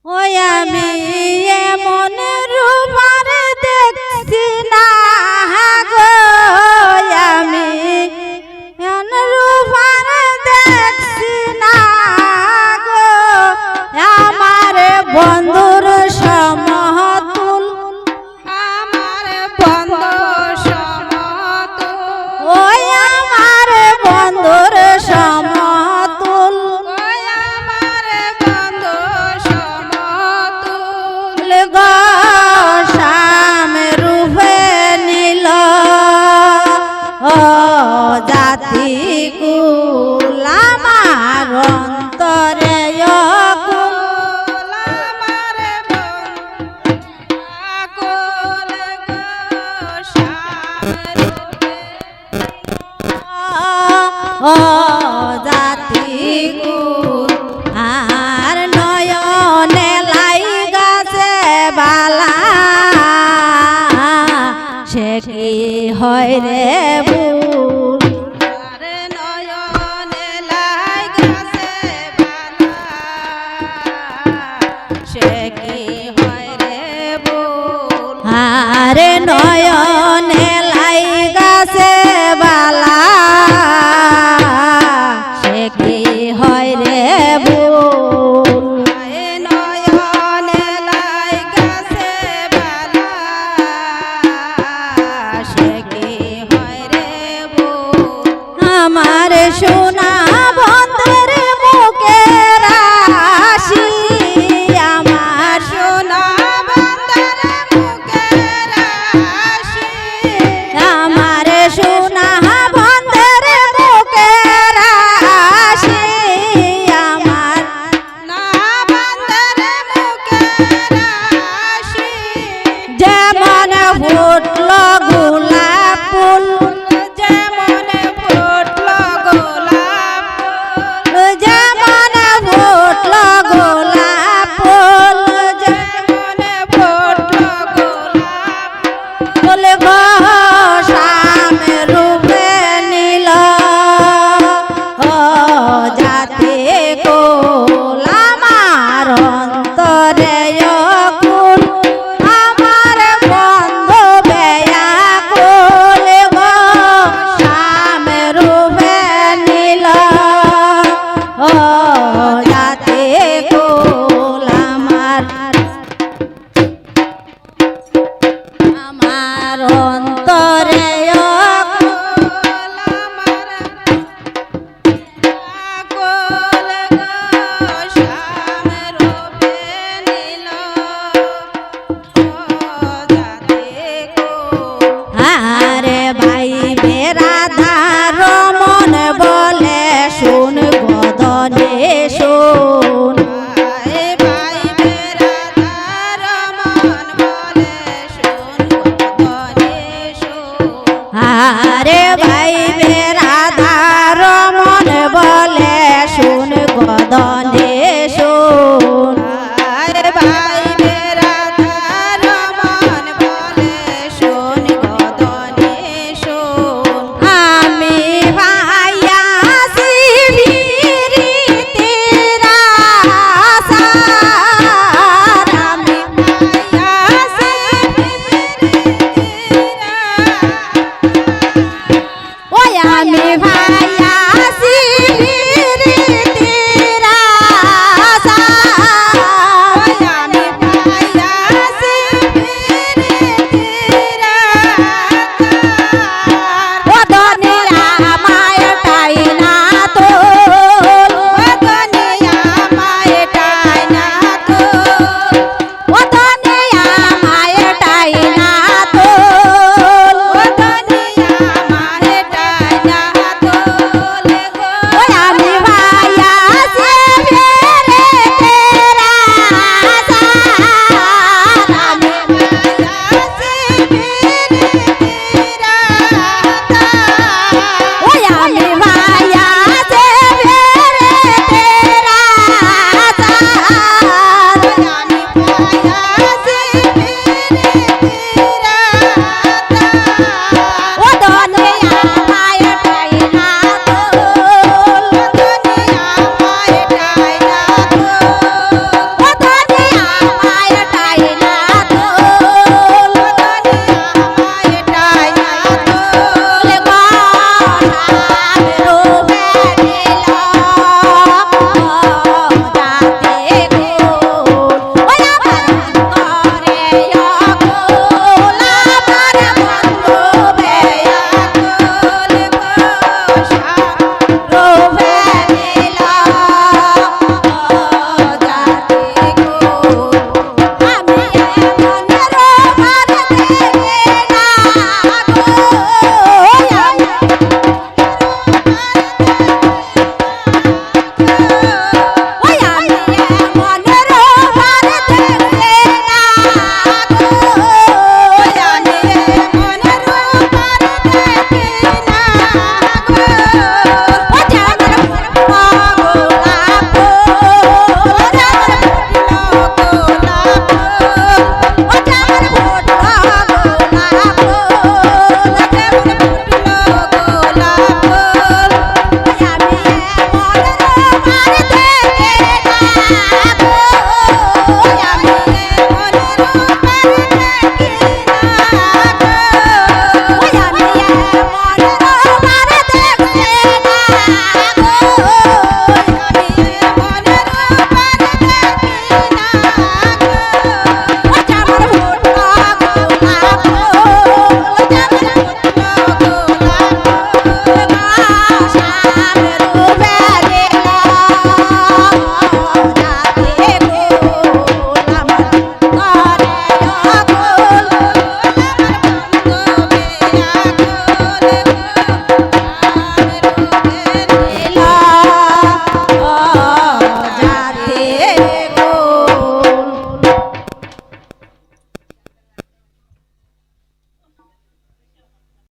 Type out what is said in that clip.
ওই আমি এমন রূপার দেখছি না গো, আমি এমন রূপার দেখছি না গো, আমার বন্ধুর সমতুল, আমার বন্ধুর সমতুল, ওই আমার বন্ধুর সমতুল, ওই আমার বন্ধুর সমতুল গো শ্যাম রূপে নীল ও জাতি কুল আমার অন্তরে অকুল, আমার বন্ধুর শ্যামরূপে ও জাতি কুল আর নয়নে লাইগাছে বালা, সে কি হয় রে ভুল, আর নয়নে লাগাছে বালা, সে কি হয় রে ভুল, আর নয়নে লাইগাছে বালা, সে কি হয় রে ভুল, নয়নে লাগাছে বালা, সে কি হয় রে ভুল, আমার সোনা বন্ধের মুখের হাসি, আমার সোনা বন্দর মুখের হাসি, আমার সোনা বন্ধের মুখের হাসি, আমার না বন্দর মুখের হাসি, যেমন ফুটল গোলাপ ফুল, যেমন ফুটল গোলাপ ফুল, যেমন ফুটল গোলাপ ফুল, যেমন ফুটল গোলাপ ফুল গো শ্যাম রূপে নীল ও জাতি কুল আমার অন্তরে